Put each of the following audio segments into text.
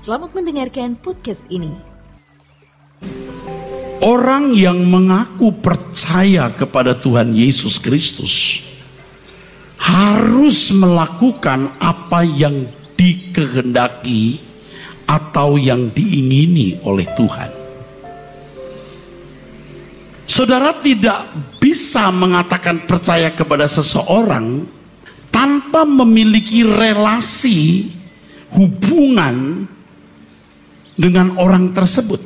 Selamat mendengarkan podcast ini. Orang yang mengaku percaya kepada Tuhan Yesus Kristus harus melakukan apa yang dikehendaki atau yang diingini oleh Tuhan. Saudara tidak bisa mengatakan percaya kepada seseorang tanpa memiliki relasi hubungan dengan orang tersebut.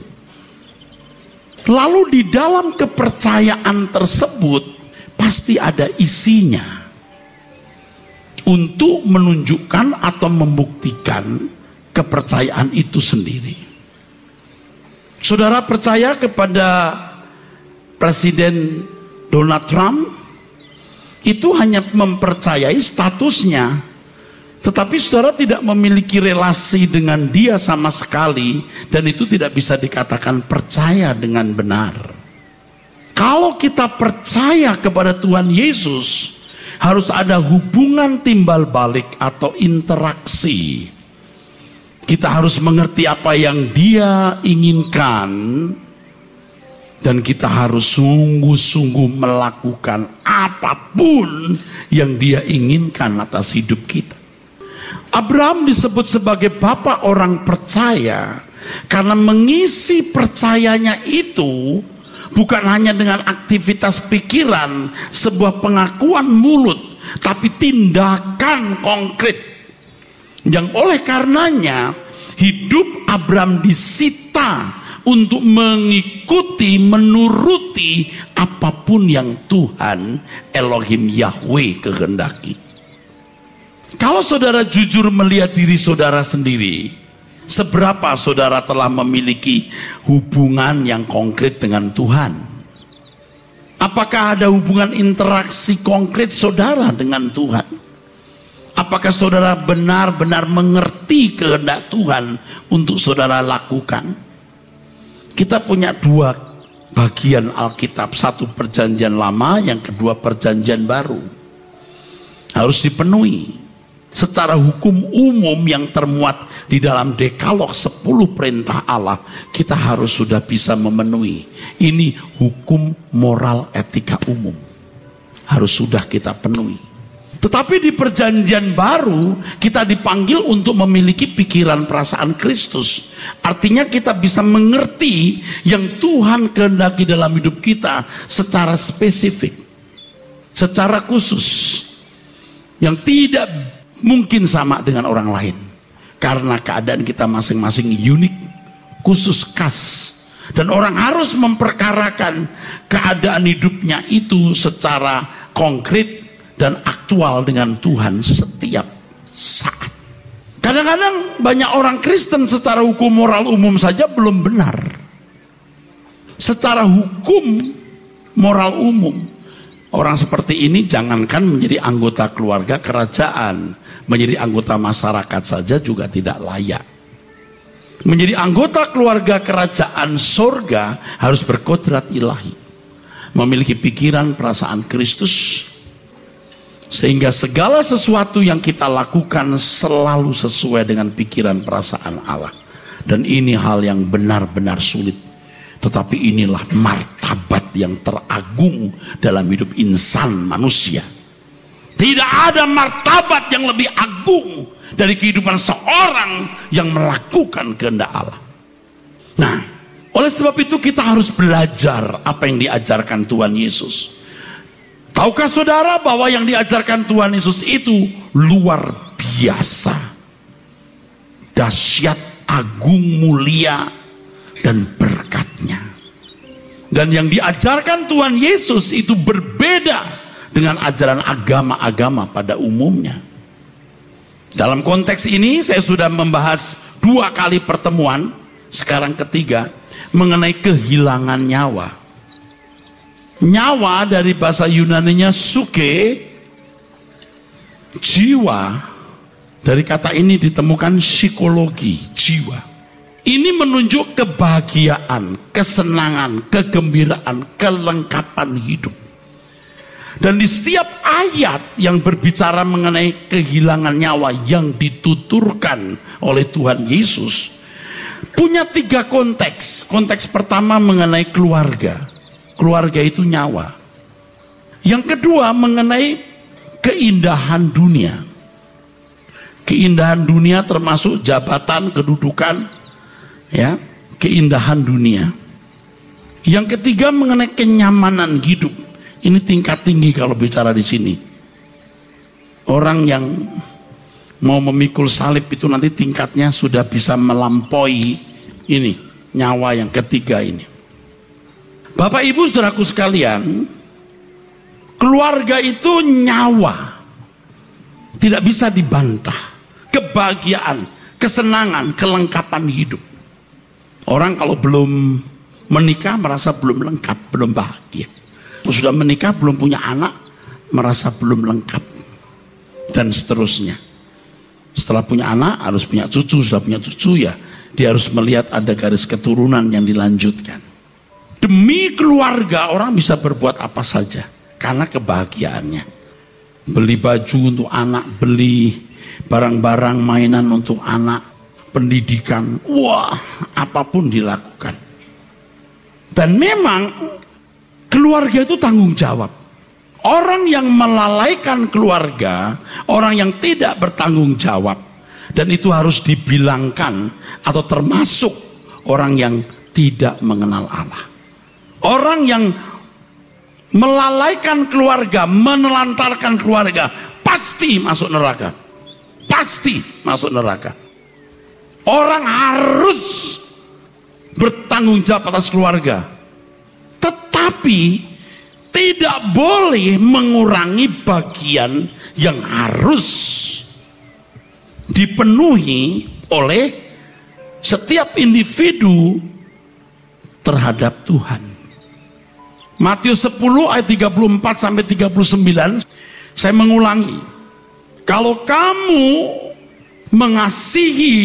Lalu di dalam kepercayaan tersebut pasti ada isinya untuk menunjukkan atau membuktikan kepercayaan itu sendiri. Saudara percaya kepada Presiden Donald Trump? Itu hanya mempercayai statusnya, tetapi saudara tidak memiliki relasi dengan dia sama sekali, dan itu tidak bisa dikatakan percaya dengan benar. Kalau kita percaya kepada Tuhan Yesus, harus ada hubungan timbal balik atau interaksi. Kita harus mengerti apa yang dia inginkan, dan kita harus sungguh-sungguh melakukan apapun yang dia inginkan atas hidup kita. Abraham disebut sebagai bapak orang percaya karena mengisi percayanya itu bukan hanya dengan aktivitas pikiran, sebuah pengakuan mulut, tapi tindakan konkret yang oleh karenanya hidup Abraham disita untuk mengikuti, menuruti apapun yang Tuhan Elohim Yahweh kehendaki. Kalau saudara jujur melihat diri saudara sendiri, seberapa saudara telah memiliki hubungan yang konkret dengan Tuhan? Apakah ada hubungan interaksi konkret saudara dengan Tuhan? Apakah saudara benar-benar mengerti kehendak Tuhan untuk saudara lakukan? Kita punya dua bagian Alkitab, satu perjanjian lama, yang kedua perjanjian baru. Harus dipenuhi. Secara hukum umum yang termuat di dalam Dekalog 10 perintah Allah, kita harus sudah bisa memenuhi. Ini hukum moral etika umum, harus sudah kita penuhi. Tetapi di perjanjian baru kita dipanggil untuk memiliki pikiran perasaan Kristus. Artinya kita bisa mengerti yang Tuhan kehendaki dalam hidup kita secara spesifik, secara khusus, yang tidak mungkin sama dengan orang lain, karena keadaan kita masing-masing unik, khusus, khas, dan orang harus memperkarakan keadaan hidupnya itu secara konkret dan aktual dengan Tuhan setiap saat. Kadang-kadang banyak orang Kristen secara hukum moral umum saja belum benar. Secara hukum moral umum, orang seperti ini jangankan menjadi anggota keluarga kerajaan, menjadi anggota masyarakat saja juga tidak layak. Menjadi anggota keluarga kerajaan sorga harus berkodrat ilahi, memiliki pikiran perasaan Kristus, sehingga segala sesuatu yang kita lakukan selalu sesuai dengan pikiran perasaan Allah. Dan ini hal yang benar-benar sulit, tetapi inilah martabat yang teragung dalam hidup insan manusia. Tidak ada martabat yang lebih agung dari kehidupan seorang yang melakukan kehendak Allah. Nah, oleh sebab itu kita harus belajar apa yang diajarkan Tuhan Yesus. Tahukah saudara bahwa yang diajarkan Tuhan Yesus itu luar biasa, dahsyat, agung, mulia, dan berkatnya. Dan yang diajarkan Tuhan Yesus itu berbeda dengan ajaran agama-agama pada umumnya. Dalam konteks ini saya sudah membahas 2 kali pertemuan, sekarang ketiga, mengenai kehilangan nyawa. Nyawa dari bahasa Yunaninya suke, jiwa. Dari kata ini ditemukan psikologi jiwa. Ini menunjuk kebahagiaan, kesenangan, kegembiraan, kelengkapan hidup. Dan di setiap ayat yang berbicara mengenai kehilangan nyawa yang dituturkan oleh Tuhan Yesus, punya 3 konteks. Konteks pertama mengenai keluarga. Keluarga itu nyawa. Yang kedua mengenai keindahan dunia. Keindahan dunia termasuk jabatan, kedudukan, ya, keindahan dunia. Yang ketiga mengenai kenyamanan hidup. Ini tingkat tinggi kalau bicara di sini. Orang yang mau memikul salib itu nanti tingkatnya sudah bisa melampaui ini, nyawa yang ketiga ini. Bapak Ibu saudaraku sekalian, keluarga itu nyawa. Tidak bisa dibantah. Kebahagiaan, kesenangan, kelengkapan hidup. Orang kalau belum menikah merasa belum lengkap, belum bahagia. Kalau sudah menikah belum punya anak, merasa belum lengkap. Dan seterusnya. Setelah punya anak harus punya cucu, sudah punya cucu ya dia harus melihat ada garis keturunan yang dilanjutkan. Demi keluarga orang bisa berbuat apa saja karena kebahagiaannya. Beli baju untuk anak, beli barang-barang mainan untuk anak, pendidikan, wah, apapun dilakukan. Dan memang keluarga itu tanggung jawab. Orang yang melalaikan keluarga, orang yang tidak bertanggung jawab, dan itu harus dibilangkan atau termasuk orang yang tidak mengenal Allah. Orang yang melalaikan keluarga, menelantarkan keluarga, pasti masuk neraka. Pasti masuk neraka. Orang harus bertanggung jawab atas keluarga. Tetapi tidak boleh mengurangi bagian yang harus dipenuhi oleh setiap individu terhadap Tuhan. Matius 10 ayat 34 sampai 39, saya mengulangi. Kalau kamu mengasihi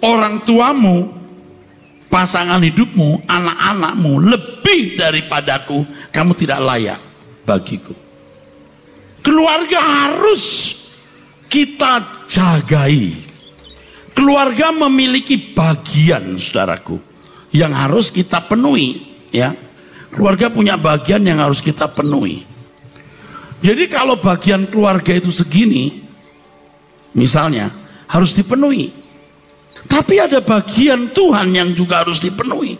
orang tuamu, pasangan hidupmu, anak-anakmu lebih daripadaku, kamu tidak layak bagiku. Keluarga harus kita jagai. Keluarga memiliki bagian, saudaraku, yang harus kita penuhi, ya. Keluarga punya bagian yang harus kita penuhi. Jadi kalau bagian keluarga itu segini, misalnya, harus dipenuhi. Tapi ada bagian Tuhan yang juga harus dipenuhi.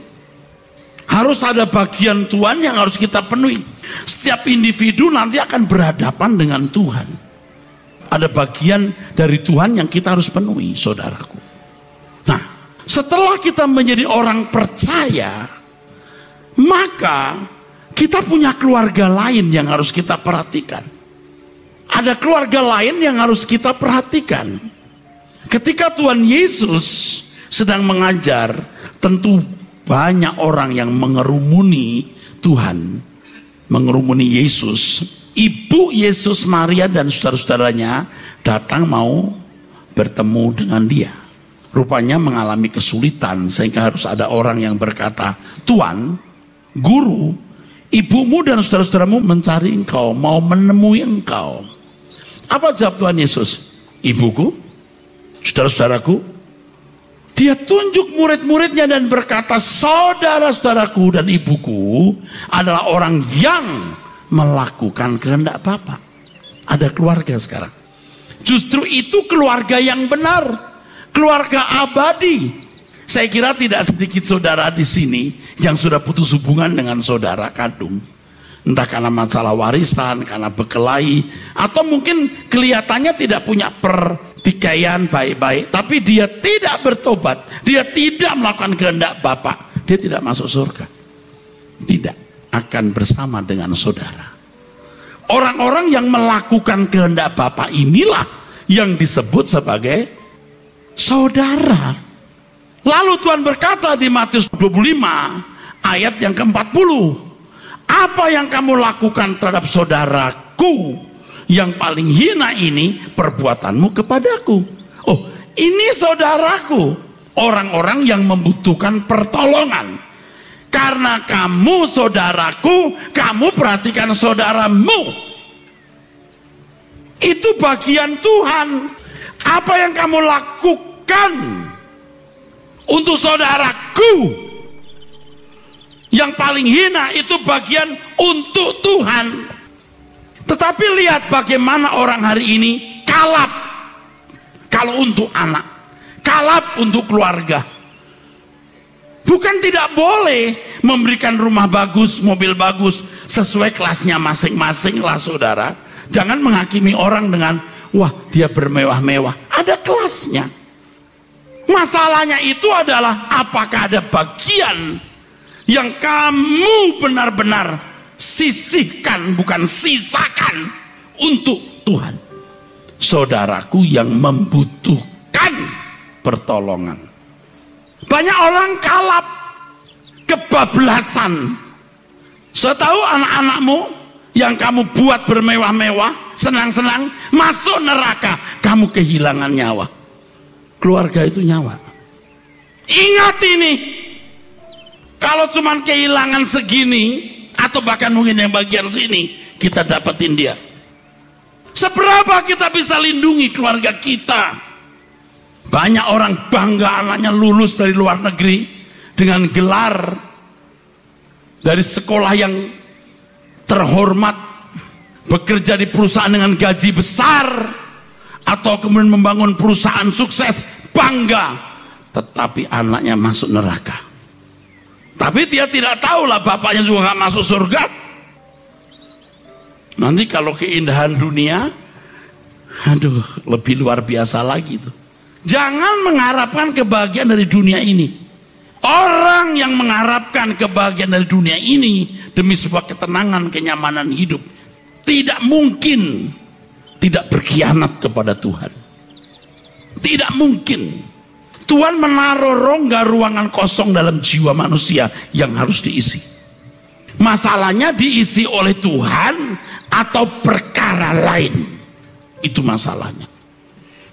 Harus ada bagian Tuhan yang harus kita penuhi. Setiap individu nanti akan berhadapan dengan Tuhan. Ada bagian dari Tuhan yang kita harus penuhi, saudaraku. Nah, setelah kita menjadi orang percaya, maka kita punya keluarga lain yang harus kita perhatikan. Ada keluarga lain yang harus kita perhatikan. Ketika Tuhan Yesus sedang mengajar, tentu banyak orang yang mengerumuni Tuhan, mengerumuni Yesus. Ibu Yesus, Maria dan saudara-saudaranya datang mau bertemu dengan dia. Rupanya mengalami kesulitan sehingga harus ada orang yang berkata, Tuhan, Guru, ibumu dan saudara-saudaramu mencari engkau, mau menemui engkau. Apa jawab Tuhan Yesus? Ibuku, saudara-saudaraku. Dia tunjuk murid-muridnya dan berkata, saudara-saudaraku dan ibuku adalah orang yang melakukan kehendak Bapa. Ada keluarga sekarang. Justru itu keluarga yang benar, keluarga abadi. Saya kira tidak sedikit saudara di sini yang sudah putus hubungan dengan saudara kandung. Entah karena masalah warisan, karena berkelahi, atau mungkin kelihatannya tidak punya pertikaian baik-baik, tapi dia tidak bertobat, dia tidak melakukan kehendak Bapa, dia tidak masuk surga. Tidak akan bersama dengan saudara. Orang-orang yang melakukan kehendak Bapa inilah yang disebut sebagai saudara. Lalu Tuhan berkata di Matius 25 ayat yang ke-40, apa yang kamu lakukan terhadap saudaraku yang paling hina ini, perbuatanmu kepadaku. Oh, ini saudaraku, orang-orang yang membutuhkan pertolongan. Karena kamu saudaraku, kamu perhatikan saudaramu. Itu bagian Tuhan. Apa yang kamu lakukan untuk saudaraku. Yang paling hina itu bagian untuk Tuhan. Tetapi lihat bagaimana orang hari ini kalap kalau untuk anak, kalap untuk keluarga. Bukan tidak boleh memberikan rumah bagus, mobil bagus, sesuai kelasnya masing-masing lah saudara. Jangan menghakimi orang dengan, wah dia bermewah-mewah. Ada kelasnya. Masalahnya itu adalah apakah ada bagian yang kamu benar-benar sisihkan, bukan sisakan untuk Tuhan. Saudaraku yang membutuhkan pertolongan. Banyak orang kalap, kebablasan. Saya tahu anak-anakmu yang kamu buat bermewah-mewah, senang-senang, masuk neraka, kamu kehilangan nyawa. Keluarga itu nyawa. Ingat ini, kalau cuman kehilangan segini, atau bahkan mungkin yang bagian sini, kita dapetin dia. Seberapa kita bisa lindungi keluarga kita? Banyak orang bangga anaknya lulus dari luar negeri dengan gelar dari sekolah yang terhormat, bekerja di perusahaan dengan gaji besar, atau kemudian membangun perusahaan sukses, bangga. Tetapi anaknya masuk neraka. Tapi dia tidak tahu lah bapaknya juga nggak masuk surga. Nanti kalau keindahan dunia, aduh lebih luar biasa lagi tuh. Jangan mengharapkan kebahagiaan dari dunia ini. Orang yang mengharapkan kebahagiaan dari dunia ini demi sebuah ketenangan, kenyamanan hidup, tidak mungkin tidak berkhianat kepada Tuhan. Tidak mungkin. Tuhan menaruh rongga ruangan kosong dalam jiwa manusia yang harus diisi. Masalahnya diisi oleh Tuhan atau perkara lain. Itu masalahnya.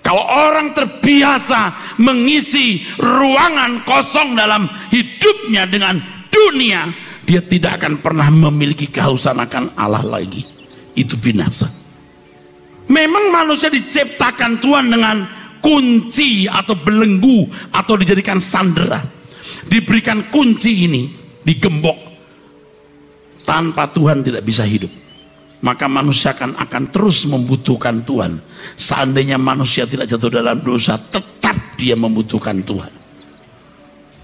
Kalau orang terbiasa mengisi ruangan kosong dalam hidupnya dengan dunia, dia tidak akan pernah memiliki kehausan akan Allah lagi. Itu binasa. Memang manusia diciptakan Tuhan dengan kunci atau belenggu, atau dijadikan sandera. Diberikan kunci ini, digembok. Tanpa Tuhan tidak bisa hidup. Maka manusia akan terus membutuhkan Tuhan. Seandainya manusia tidak jatuh dalam dosa, tetap dia membutuhkan Tuhan.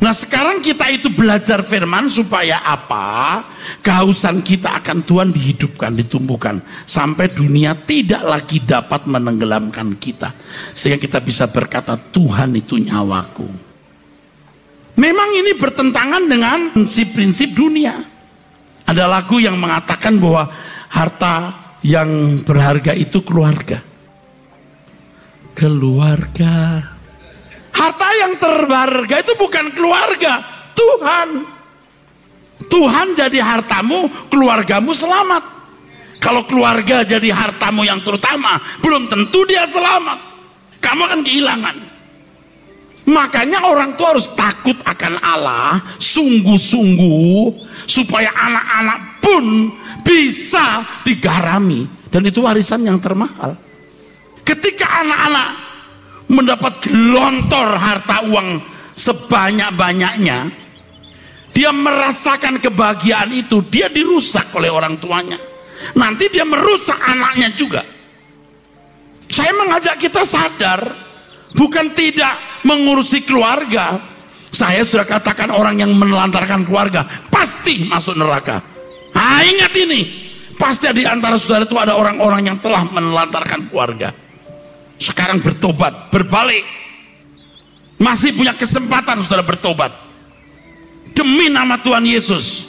Nah sekarang kita itu belajar firman supaya apa? Kehausan kita akan Tuhan dihidupkan, ditumbuhkan, sampai dunia tidak lagi dapat menenggelamkan kita, sehingga kita bisa berkata Tuhan itu nyawaku. Memang ini bertentangan dengan prinsip-prinsip dunia. Ada lagu yang mengatakan bahwa harta yang berharga itu keluarga. Keluarga. Harta yang terberharga itu bukan keluarga, Tuhan. Tuhan jadi hartamu, keluargamu selamat. Kalau keluarga jadi hartamu yang terutama, belum tentu dia selamat. Kamu akan kehilangan. Makanya orang tua harus takut akan Allah, sungguh-sungguh, supaya anak-anak pun bisa digarami. Dan itu warisan yang termahal. Ketika anak-anak mendapat gelontor harta uang sebanyak-banyaknya, dia merasakan kebahagiaan itu, dia dirusak oleh orang tuanya. Nanti dia merusak anaknya juga. Saya mengajak kita sadar, bukan tidak mengurusi keluarga. Saya sudah katakan orang yang menelantarkan keluarga pasti masuk neraka. Nah, ingat ini, pasti di antara saudara itu ada orang-orang yang telah menelantarkan keluarga. Sekarang bertobat, berbalik. Masih punya kesempatan saudara bertobat. Demi nama Tuhan Yesus,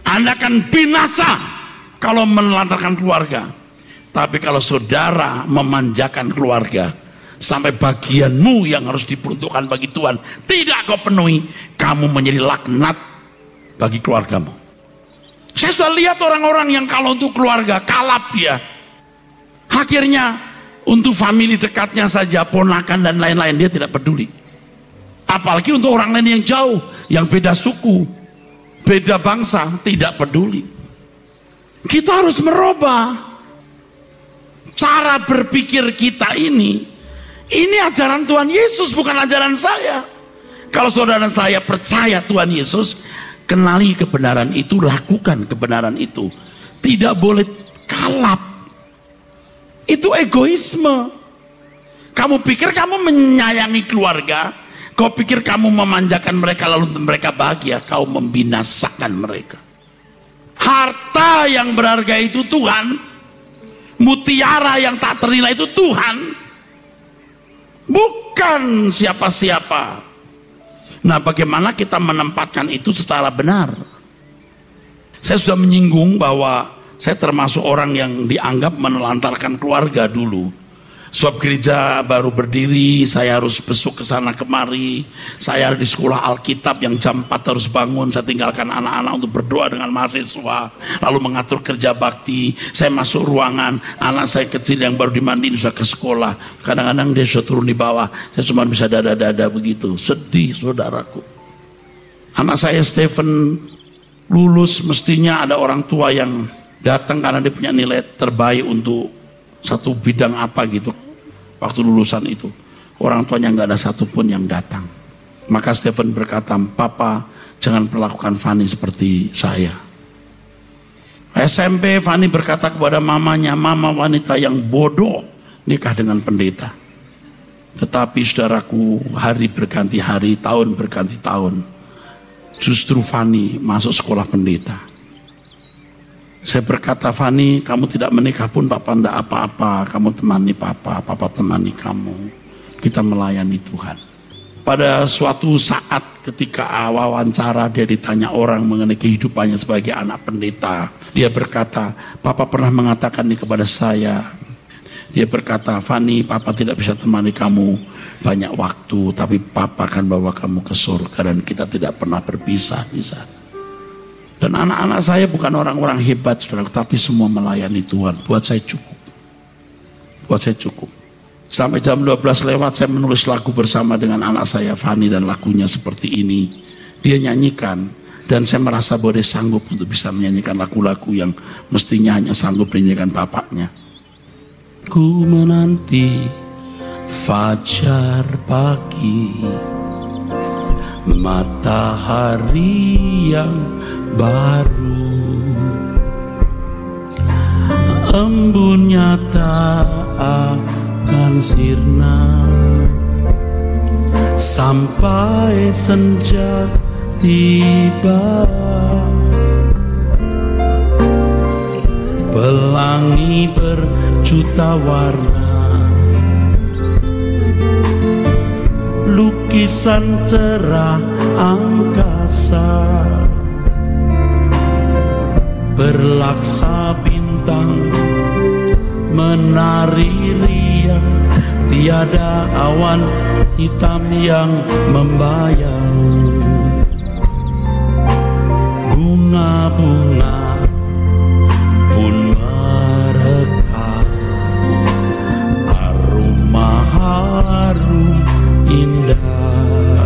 Anda akan binasa kalau menelantarkan keluarga. Tapi kalau saudara memanjakan keluarga, sampai bagianmu yang harus diperuntukkan bagi Tuhan tidak kau penuhi, kamu menjadi laknat bagi keluargamu. Saya sudah lihat orang-orang yang kalau untuk keluarga kalap ya. Akhirnya untuk famili dekatnya saja, ponakan dan lain-lain, dia tidak peduli. Apalagi untuk orang lain yang jauh, yang beda suku, beda bangsa, tidak peduli. Kita harus merubah cara berpikir kita ini. Ini ajaran Tuhan Yesus, bukan ajaran saya. Kalau saudara dan saya percaya Tuhan Yesus, kenali kebenaran itu, lakukan kebenaran itu. Tidak boleh kalap. Itu egoisme. Kamu pikir kamu menyayangi keluarga, kau pikir kamu memanjakan mereka lalu mereka bahagia, kau membinasakan mereka. Harta yang berharga itu Tuhan, mutiara yang tak ternilai itu Tuhan, bukan siapa-siapa. Nah, bagaimana kita menempatkan itu secara benar? Saya sudah menyinggung bahwa saya termasuk orang yang dianggap menelantarkan keluarga dulu. Sebab gereja baru berdiri, saya harus besuk ke sana kemari. Saya di sekolah Alkitab yang jam 4 harus bangun. Saya tinggalkan anak-anak untuk berdoa dengan mahasiswa, lalu mengatur kerja bakti. Saya masuk ruangan, anak saya kecil yang baru dimandiin sudah ke sekolah. Kadang-kadang dia sudah turun di bawah, saya cuma bisa dada-dada begitu. Sedih, saudaraku. Anak saya Stephen lulus, mestinya ada orang tua yang datang karena dia punya nilai terbaik untuk satu bidang apa gitu. Waktu lulusan itu orang tuanya nggak ada satupun yang datang. Maka Stephen berkata, "Papa, jangan perlakukan Fanny seperti saya." SMP, Fanny berkata kepada mamanya, "Mama wanita yang bodoh nikah dengan pendeta." Tetapi saudaraku, hari berganti hari, tahun berganti tahun, justru Fanny masuk sekolah pendeta. Saya berkata, "Fanny, kamu tidak menikah pun Papa tidak apa-apa. Kamu temani Papa, Papa temani kamu. Kita melayani Tuhan." Pada suatu saat ketika wawancara dia ditanya orang mengenai kehidupannya sebagai anak pendeta, dia berkata, "Papa pernah mengatakan ini kepada saya." Dia berkata, "Fanny, Papa tidak bisa temani kamu banyak waktu, tapi Papa akan bawa kamu ke surga dan kita tidak pernah berpisah di sana." Dan anak-anak saya bukan orang-orang hebat, saudara, tapi semua melayani Tuhan. Buat saya cukup. Buat saya cukup. Sampai jam 12 lewat saya menulis lagu bersama dengan anak saya Fanny, dan lagunya seperti ini. Dia nyanyikan dan saya merasa bahwa dia sanggup untuk bisa menyanyikan lagu-lagu yang mestinya hanya sanggup dinyanyikan bapaknya. Ku menanti fajar pagi, matahari yang baru, embunnya tak akan sirna sampai senja tiba. Pelangi berjuta warna, lukisan cerah angkasa, berlaksa bintang menari riang, tiada awan hitam yang membayang. Bunga-bunga pun merekah, aroma harum indah.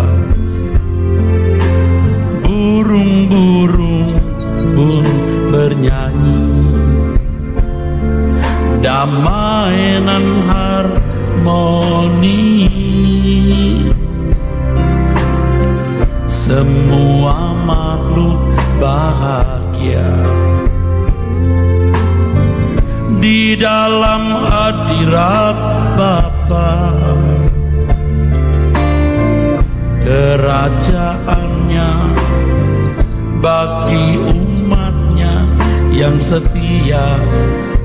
Burung-burung pun bernyanyi, damai dan harmoni. Semua makhluk bahagia di dalam hadirat Bapa. Kerajaannya bagi umatnya yang setia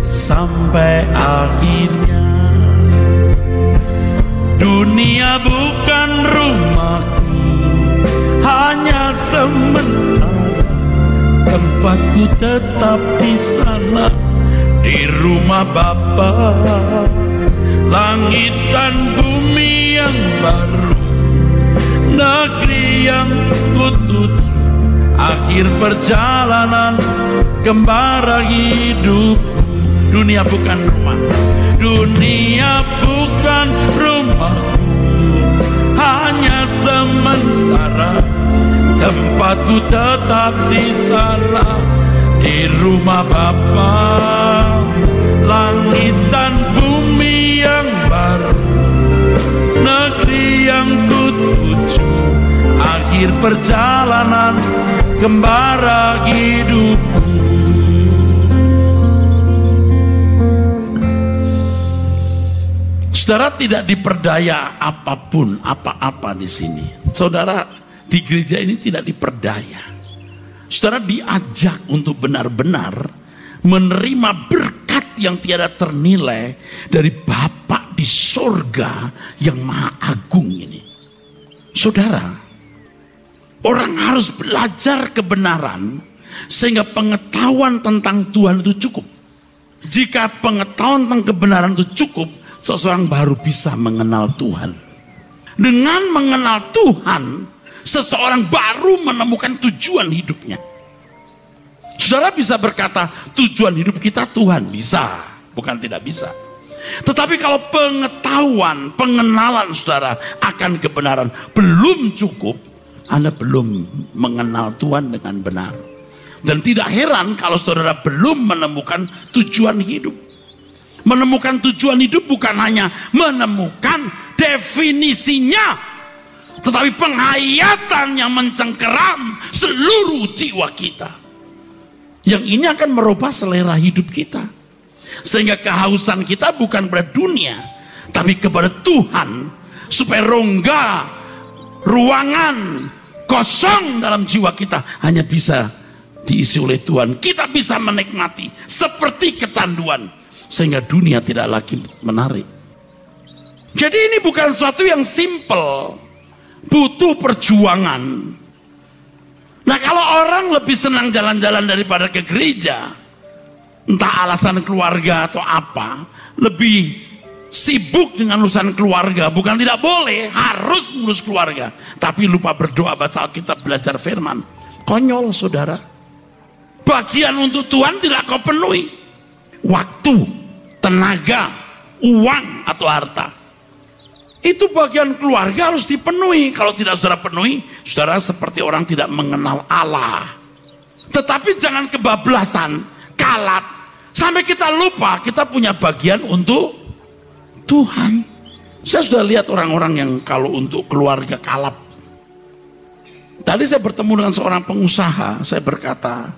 sampai akhirnya. Dunia bukan rumahku, hanya sementara. Tempatku tetap di sana, di rumah Bapa. Langit dan bumi yang baru, negeri yang kutuju, akhir perjalanan gembara hidupku. Dunia bukan rumah, dunia bukan rumahku, hanya sementara. Tempatku tetap di sana, di rumah Bapa. Langit dan bumi yang baru, negeri yang kutuju, akhir perjalanan kembara hidupku. Saudara tidak diperdaya apapun, apa-apa di sini. Saudara di gereja ini tidak diperdaya. Saudara diajak untuk benar-benar menerima berkat yang tiada ternilai dari Bapa di sorga yang maha agung ini. Saudara, orang harus belajar kebenaran sehingga pengetahuan tentang Tuhan itu cukup. Jika pengetahuan tentang kebenaran itu cukup, seseorang baru bisa mengenal Tuhan. Dengan mengenal Tuhan, seseorang baru menemukan tujuan hidupnya. Saudara bisa berkata, tujuan hidup kita Tuhan. Bisa, bukan tidak bisa. Tetapi kalau pengetahuan, pengenalan saudara akan kebenaran belum cukup, Anda belum mengenal Tuhan dengan benar. Dan tidak heran kalau saudara belum menemukan tujuan hidup. Menemukan tujuan hidup bukan hanya menemukan definisinya, tetapi penghayatan yang mencengkeram seluruh jiwa kita. Yang ini akan merubah selera hidup kita. Sehingga kehausan kita bukan pada dunia, tapi kepada Tuhan. Supaya rongga, ruangan kosong dalam jiwa kita hanya bisa diisi oleh Tuhan. Kita bisa menikmati seperti kecanduan. Sehingga dunia tidak lagi menarik. Jadi ini bukan sesuatu yang simple, butuh perjuangan. Nah, kalau orang lebih senang jalan-jalan daripada ke gereja, entah alasan keluarga atau apa, lebih sibuk dengan urusan keluarga. Bukan tidak boleh, harus ngurus keluarga, tapi lupa berdoa, baca Alkitab, belajar firman. Konyol saudara. Bagian untuk Tuhan tidak kau penuhi. Waktu, tenaga, uang atau harta, itu bagian keluarga harus dipenuhi. Kalau tidak saudara penuhi, saudara seperti orang tidak mengenal Allah. Tetapi jangan kebablasan, kalap, sampai kita lupa kita punya bagian untuk Tuhan. Saya sudah lihat orang-orang yang kalau untuk keluarga kalap. Tadi saya bertemu dengan seorang pengusaha, saya berkata,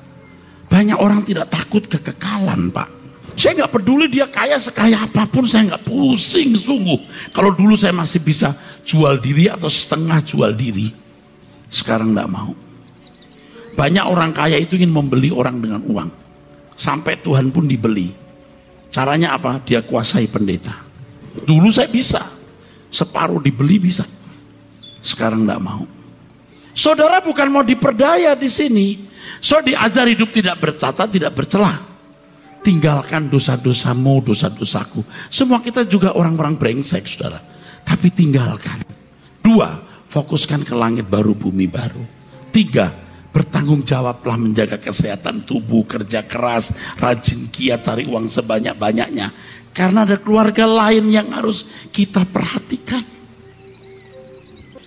banyak orang tidak takut kekekalan, Pak. Saya nggak peduli dia kaya sekaya apapun, saya nggak pusing sungguh. Kalau dulu saya masih bisa jual diri atau setengah jual diri, sekarang nggak mau. Banyak orang kaya itu ingin membeli orang dengan uang, sampai Tuhan pun dibeli. Caranya apa? Dia kuasai pendeta. Dulu saya bisa, separuh dibeli bisa, sekarang nggak mau. Saudara bukan mau diperdaya di sini, saudara diajar hidup tidak bercacat, tidak bercelah. Tinggalkan dosa-dosamu, dosa-dosaku. Semua kita juga orang-orang brengsek, saudara. Tapi tinggalkan. 2, fokuskan ke langit baru, bumi baru. 3, bertanggung jawablah menjaga kesehatan tubuh, kerja keras, rajin giat, cari uang sebanyak-banyaknya. Karena ada keluarga lain yang harus kita perhatikan.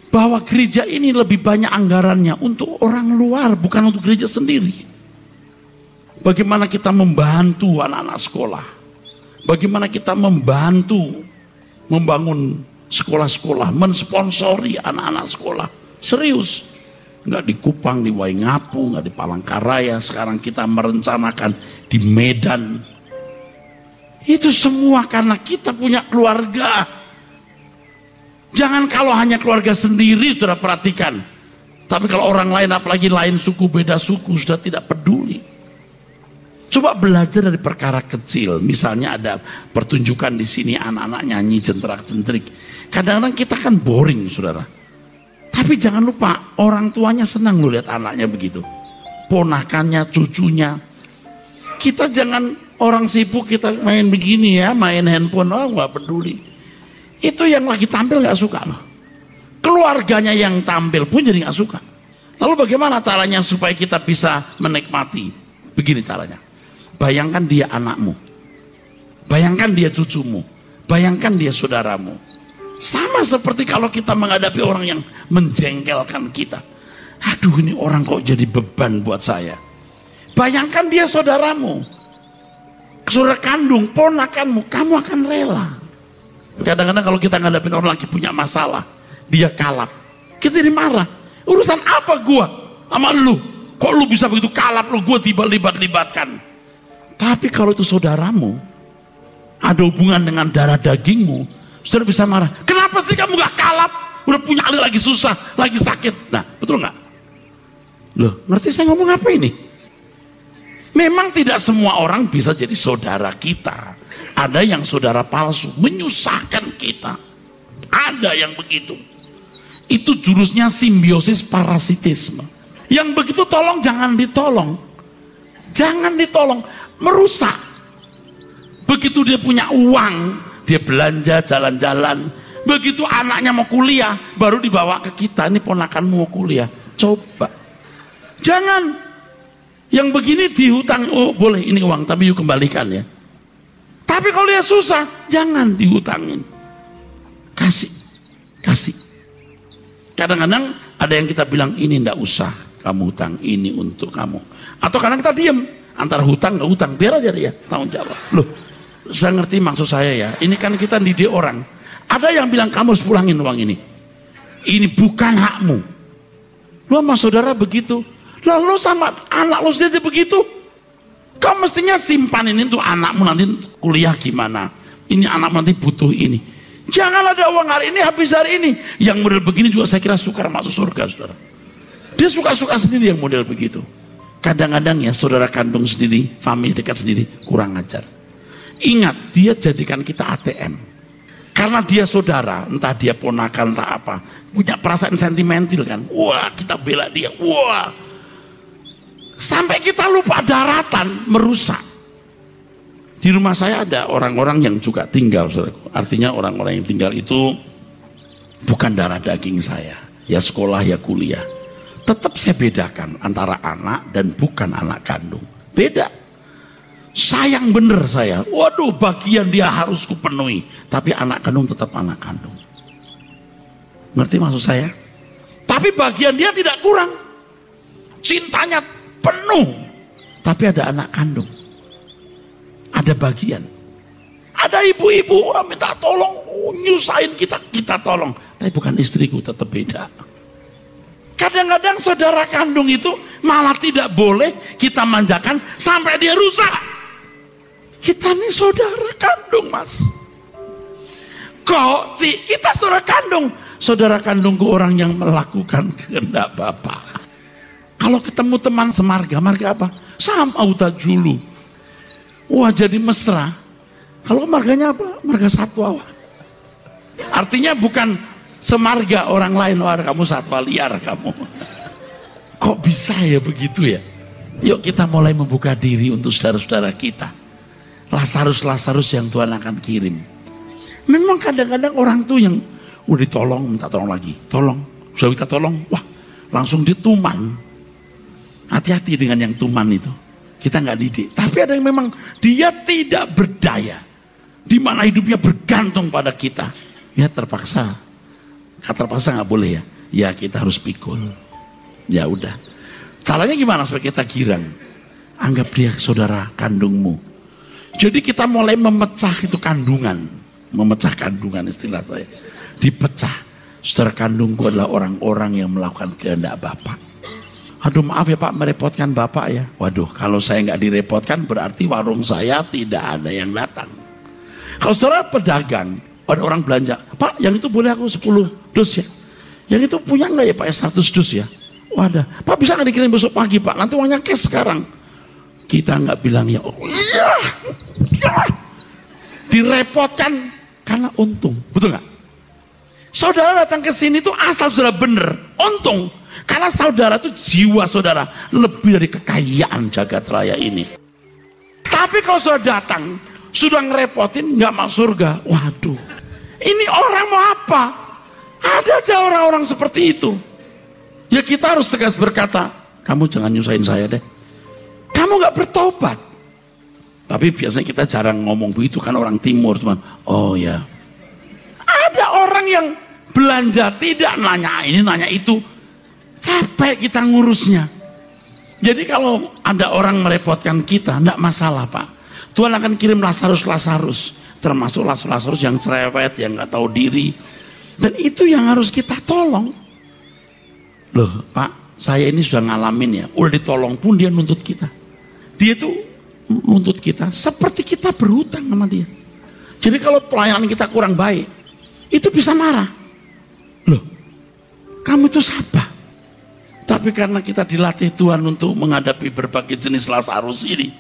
Bahwa gereja ini lebih banyak anggarannya untuk orang luar, bukan untuk gereja sendiri. Bagaimana kita membantu anak-anak sekolah, bagaimana kita membantu membangun sekolah-sekolah, mensponsori anak-anak sekolah. Serius, nggak di Kupang, di Waingapu, nggak di Palangkaraya. Sekarang kita merencanakan di Medan. Itu semua karena kita punya keluarga. Jangan kalau hanya keluarga sendiri sudah perhatikan, tapi kalau orang lain, apalagi lain suku, beda suku, sudah tidak peduli. Coba belajar dari perkara kecil. Misalnya ada pertunjukan di sini, anak-anak nyanyi jentrak-jentrik. Kadang-kadang kita kan boring, saudara. Tapi jangan lupa, orang tuanya senang loh lihat anaknya begitu. Ponakannya, cucunya. Kita jangan orang sibuk, kita main begini ya, main handphone, oh nggak peduli. Itu yang lagi tampil nggak suka loh. Keluarganya yang tampil pun jadi nggak suka. Lalu bagaimana caranya supaya kita bisa menikmati? Begini caranya. Bayangkan dia anakmu, bayangkan dia cucumu, bayangkan dia saudaramu. Sama seperti kalau kita menghadapi orang yang menjengkelkan kita. Aduh, ini orang kok jadi beban buat saya. Bayangkan dia saudaramu, saudara kandung, ponakanmu, kamu akan rela. Kadang-kadang kalau kita menghadapi orang lagi punya masalah, dia kalap, kita jadi marah. Urusan apa gua sama lu? Kok lu bisa begitu kalap, lu gua tiba libatkan. Tapi kalau itu saudaramu, ada hubungan dengan darah dagingmu, saudara bisa marah. Kenapa sih kamu gak kalap? Udah punya adik lagi susah, lagi sakit. Nah, betul gak? Loh, ngerti saya ngomong apa ini? Memang tidak semua orang bisa jadi saudara kita. Ada yang saudara palsu, menyusahkan kita. Ada yang begitu. Itu jurusnya simbiosis parasitisme. Yang begitu tolong jangan ditolong. Jangan ditolong, merusak. Begitu dia punya uang, dia belanja jalan-jalan. Begitu anaknya mau kuliah, baru dibawa ke kita, ini ponakanmu mau kuliah. Coba. Jangan. Yang begini dihutang, oh boleh ini uang, tapi yuk kembalikan ya. Tapi kalau dia susah, jangan dihutangin. Kasih. Kadang-kadang ada yang kita bilang, ini ndak usah kamu hutang, ini untuk kamu. Atau kadang kita diem, antara hutang nggak hutang, biar aja dia tanggung jawab. Loh, sudah ngerti maksud saya ya? Ini kan kita didik orang. Ada yang bilang kamu harus pulangin uang ini. Ini bukan hakmu. Lu sama saudara begitu. Lalu sama anak lu sendiri begitu. Kau mestinya simpanin itu anakmu nanti kuliah gimana. Ini anakmu nanti butuh ini. Jangan ada uang hari ini habis hari ini. Yang model begini juga saya kira sukar masuk surga, saudara. Dia suka-suka sendiri yang model begitu. Kadang-kadang ya saudara kandung sendiri, famili dekat sendiri kurang ajar. Ingat, dia jadikan kita ATM. Karena dia saudara, entah dia ponakan, entah apa, punya perasaan sentimental kan. Wah, kita bela dia. Wah, sampai kita lupa daratan, merusak. Di rumah saya ada orang-orang yang juga tinggal, saudaraku. Artinya orang-orang yang tinggal itu bukan darah daging saya. Ya sekolah, ya kuliah. Tetap saya bedakan antara anak dan bukan anak kandung. Beda. Sayang bener saya. Waduh, bagian dia harus kupenuhi. Tapi anak kandung tetap anak kandung. Ngerti maksud saya? Tapi bagian dia tidak kurang. Cintanya penuh. Tapi ada anak kandung. Ada bagian. Ada ibu-ibu minta tolong, nyusahin kita tolong. Tapi bukan istriku, tetap beda. Kadang-kadang saudara kandung itu malah tidak boleh kita manjakan sampai dia rusak. Kita ini saudara kandung, mas. Kok sih kita saudara kandung? Saudara kandungku orang yang melakukan kehendak Bapak. Kalau ketemu teman semarga, marga apa? Sama uta julu. Wah, jadi mesra. Kalau marganya apa? Marga satwa. Artinya bukan semarga orang lain, wah kamu satwa liar kamu. Kok bisa ya begitu ya? Yuk kita mulai membuka diri untuk saudara-saudara kita. Lazarus yang Tuhan akan kirim. Memang kadang-kadang orang tuh yang udah ditolong, minta tolong lagi. Tolong, sudah minta tolong, wah langsung dituman. Hati-hati dengan yang tuman itu. Kita nggak didik. Tapi ada yang memang dia tidak berdaya. Di mana hidupnya bergantung pada kita. Ya terpaksa. Kata terpaksa nggak boleh ya. Ya kita harus pikul. Ya udah. Caranya gimana supaya kita girang? Anggap dia saudara kandungmu. Jadi kita mulai memecah itu kandungan. Memecah kandungan istilah saya. Dipecah. Saudara kandungku adalah orang-orang yang melakukan kehendak Bapak. Aduh maaf ya Pak, merepotkan Bapak ya. Waduh, kalau saya nggak direpotkan berarti warung saya tidak ada yang datang. Kalau saudara pedagang, ada orang belanja, Pak yang itu boleh aku 10 dus ya. Yang itu punya nggak ya Pak 100 dus ya. Wadah, Pak bisa nggak dikirim besok pagi Pak, nanti uangnya cash sekarang. Kita nggak bilang ya, oh iya. Direpotkan karena untung, betul nggak? Saudara datang ke sini tuh asal saudara bener, untung. Karena saudara itu jiwa saudara lebih dari kekayaan jagat raya ini. Tapi kalau saudara datang sudah ngerepotin nggak masuk surga, waduh, ini orang mau apa? Ada aja orang-orang seperti itu. Ya kita harus tegas berkata, kamu jangan nyusahin saya deh. Kamu nggak bertobat. Tapi biasanya kita jarang ngomong begitu kan orang timur teman. Oh ya, ada orang yang belanja tidak nanya ini nanya itu. Capek kita ngurusnya. Jadi kalau ada orang merepotkan kita, enggak masalah Pak. Tuhan akan kirim Lazarus, termasuk Lazarus yang cerewet, yang nggak tahu diri. Dan itu yang harus kita tolong. Loh Pak, saya ini sudah ngalamin ya, udah ditolong pun dia nuntut kita. Dia tuh nuntut kita seperti kita berhutang sama dia. Jadi kalau pelayanan kita kurang baik, itu bisa marah. Loh, kamu itu sabar. Tapi karena kita dilatih Tuhan untuk menghadapi berbagai jenis Lazarus ini,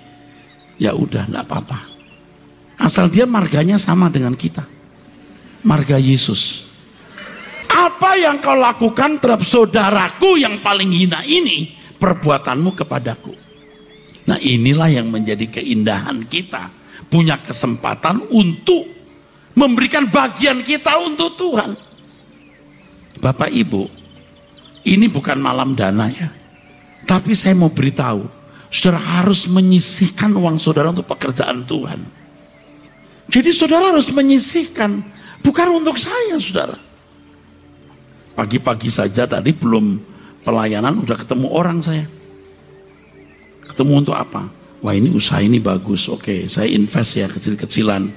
ya udah enggak apa-apa. Asal dia marganya sama dengan kita. Marga Yesus. Apa yang kau lakukan terhadap saudaraku yang paling hina ini, perbuatanmu kepadaku. Nah inilah yang menjadi keindahan kita. Punya kesempatan untuk memberikan bagian kita untuk Tuhan. Bapak Ibu, ini bukan malam dana ya. Tapi saya mau beritahu, saudara harus menyisihkan uang saudara untuk pekerjaan Tuhan. Jadi saudara harus menyisihkan, bukan untuk saya saudara. Pagi-pagi saja tadi belum pelayanan udah ketemu orang saya. Ketemu untuk apa? Wah ini usaha ini bagus, oke saya invest ya kecil-kecilan.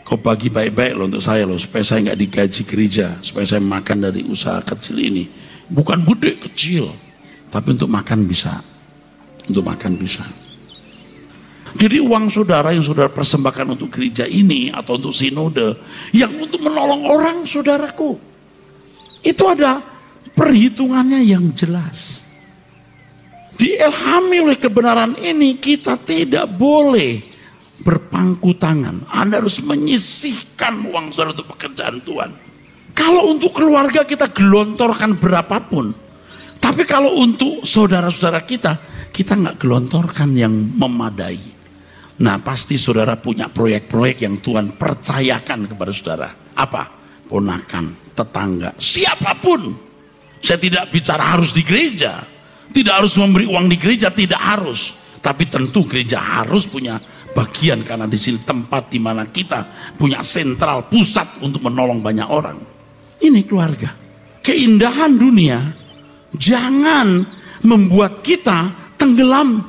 Kau bagi baik-baik loh untuk saya loh, supaya saya nggak digaji gereja, supaya saya makan dari usaha kecil ini. Bukan gede, kecil. Tapi untuk makan bisa. Untuk makan bisa. Jadi uang saudara yang saudara persembahkan untuk gereja ini, atau untuk sinode, yang untuk menolong orang saudaraku. Itu ada perhitungannya yang jelas. Diilhami oleh kebenaran ini, kita tidak boleh berpangku tangan. Anda harus menyisihkan uang saudara untuk pekerjaan Tuhan. Kalau untuk keluarga kita gelontorkan berapapun, tapi kalau untuk saudara-saudara kita nggak gelontorkan yang memadai. Nah pasti saudara punya proyek-proyek yang Tuhan percayakan kepada saudara. Apa? Ponakan, tetangga, siapapun. Saya tidak bicara harus di gereja, tidak harus memberi uang di gereja, tidak harus. Tapi tentu gereja harus punya bagian, karena di sini tempat di mana kita punya sentral pusat untuk menolong banyak orang. Ini keluarga. Keindahan dunia jangan membuat kita tenggelam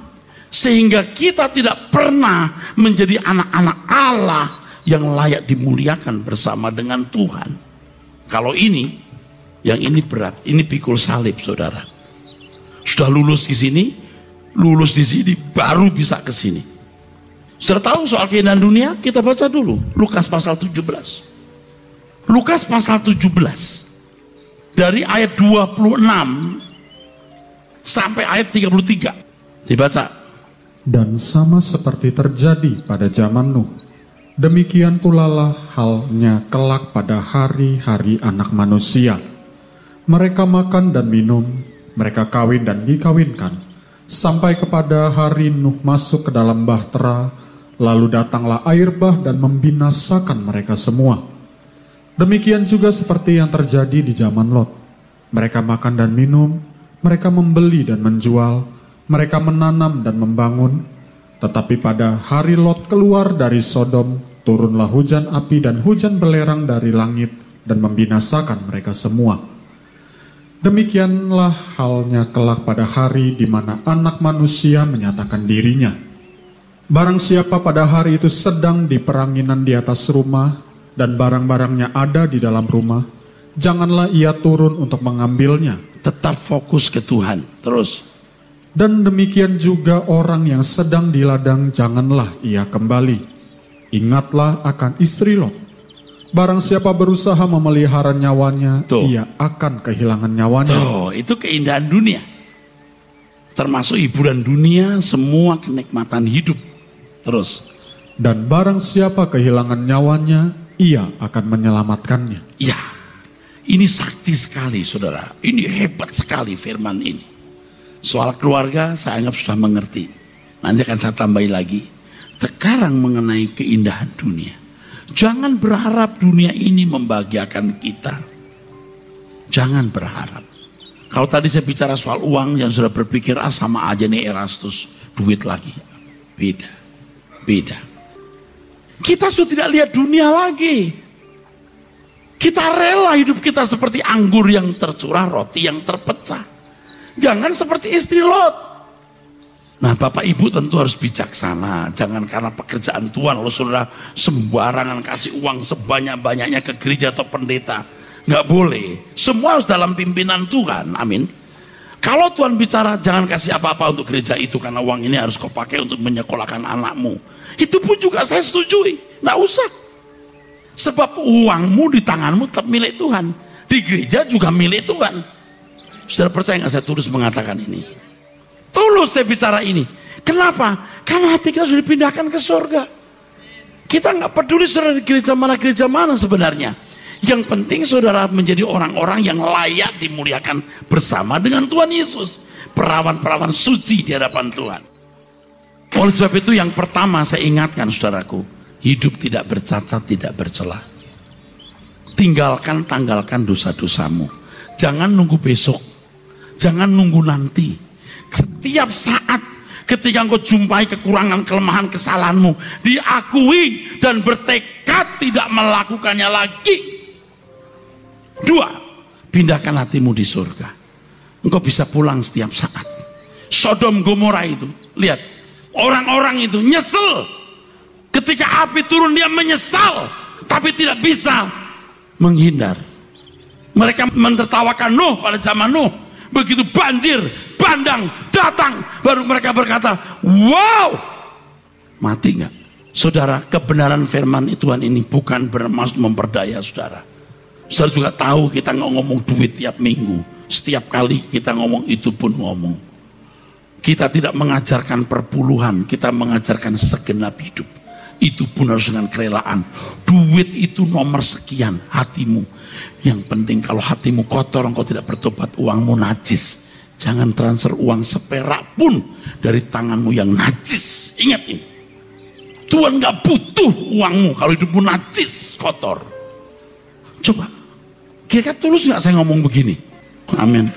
sehingga kita tidak pernah menjadi anak-anak Allah yang layak dimuliakan bersama dengan Tuhan. Kalau ini, yang ini berat, ini pikul salib saudara. Sudah lulus di sini, lulus di sini, baru bisa ke sini. Sudah tahu soal keindahan dunia? Kita baca dulu Lukas pasal 17. Lukas pasal 17 dari ayat 26 sampai ayat 33. Dibaca. Dan sama seperti terjadi pada zaman Nuh, demikian pula lah halnya kelak pada hari-hari Anak Manusia. Mereka makan dan minum, mereka kawin dan dikawinkan, sampai kepada hari Nuh masuk ke dalam bahtera. Lalu datanglah air bah dan membinasakan mereka semua. Demikian juga seperti yang terjadi di zaman Lot. Mereka makan dan minum, mereka membeli dan menjual, mereka menanam dan membangun. Tetapi pada hari Lot keluar dari Sodom, turunlah hujan api dan hujan belerang dari langit dan membinasakan mereka semua. Demikianlah halnya kelak pada hari di mana Anak Manusia menyatakan dirinya. Barang siapa pada hari itu sedang di peranginan di atas rumah dan barang-barangnya ada di dalam rumah, janganlah ia turun untuk mengambilnya. Tetap fokus ke Tuhan. Terus. Dan demikian juga orang yang sedang di ladang, janganlah ia kembali. Ingatlah akan istri Lot. Barang siapa berusaha memelihara nyawanya, ia akan kehilangan nyawanya. Tuh, itu keindahan dunia. Termasuk hiburan dunia, semua kenikmatan hidup. Terus. Dan barang siapa kehilangan nyawanya, ia akan menyelamatkannya. Ya, ini sakti sekali saudara. Ini hebat sekali firman ini. Soal keluarga saya anggap sudah mengerti. Nanti akan saya tambahin lagi. Sekarang mengenai keindahan dunia. Jangan berharap dunia ini membahagiakan kita. Jangan berharap. Kalau tadi saya bicara soal uang, yang sudah berpikir sama aja nih Erastus, duit lagi. Beda. Kita sudah tidak lihat dunia lagi. Kita rela hidup kita seperti anggur yang tercurah, roti yang terpecah. Jangan seperti istri Lot. Nah Bapak Ibu tentu harus bijaksana. Jangan karena pekerjaan Tuhan lalu saudara sembarangan kasih uang sebanyak-banyaknya ke gereja atau pendeta. Nggak boleh. Semua harus dalam pimpinan Tuhan. Amin. Kalau Tuhan bicara jangan kasih apa-apa untuk gereja itu karena uang ini harus kau pakai untuk menyekolahkan anakmu, itu pun juga saya setujui, nggak usah. Sebab uangmu di tanganmu tetap milik Tuhan, di gereja juga milik Tuhan. Saudara percaya nggak saya tulus mengatakan ini? Tulus saya bicara ini. Kenapa? Karena hati kita sudah dipindahkan ke surga. Kita nggak peduli saudara di gereja mana sebenarnya. Yang penting saudara menjadi orang-orang yang layak dimuliakan bersama dengan Tuhan Yesus. Perawan-perawan suci di hadapan Tuhan. Oleh sebab itu yang pertama saya ingatkan saudaraku, hidup tidak bercacat, tidak bercela. Tanggalkan dosa-dosamu. Jangan nunggu besok. Jangan nunggu nanti. Setiap saat ketika engkau jumpai kekurangan, kelemahan, kesalahanmu, diakui dan bertekad tidak melakukannya lagi. 2, pindahkan hatimu di surga. Engkau bisa pulang setiap saat. Sodom Gomora itu, lihat, orang-orang itu nyesel. Ketika api turun dia menyesal, tapi tidak bisa menghindar. Mereka mentertawakan Nuh pada zaman Nuh. Begitu banjir, bandang datang, baru mereka berkata, wow, mati nggak? Saudara, kebenaran firman Tuhan ini bukan bermaksud memperdaya saudara. Saudara juga tahu kita nggak ngomong duit tiap minggu. Setiap kali kita ngomong itu pun ngomong. Kita tidak mengajarkan perpuluhan, kita mengajarkan segenap hidup. Itu pun harus dengan kerelaan. Duit itu nomor sekian, hatimu. Yang penting kalau hatimu kotor, engkau tidak bertobat, uangmu najis. Jangan transfer uang seperak pun dari tanganmu yang najis. Ingat ini. Tuhan gak butuh uangmu kalau hidupmu najis, kotor. Coba. Kira-kira tulus gak saya ngomong begini? Amin.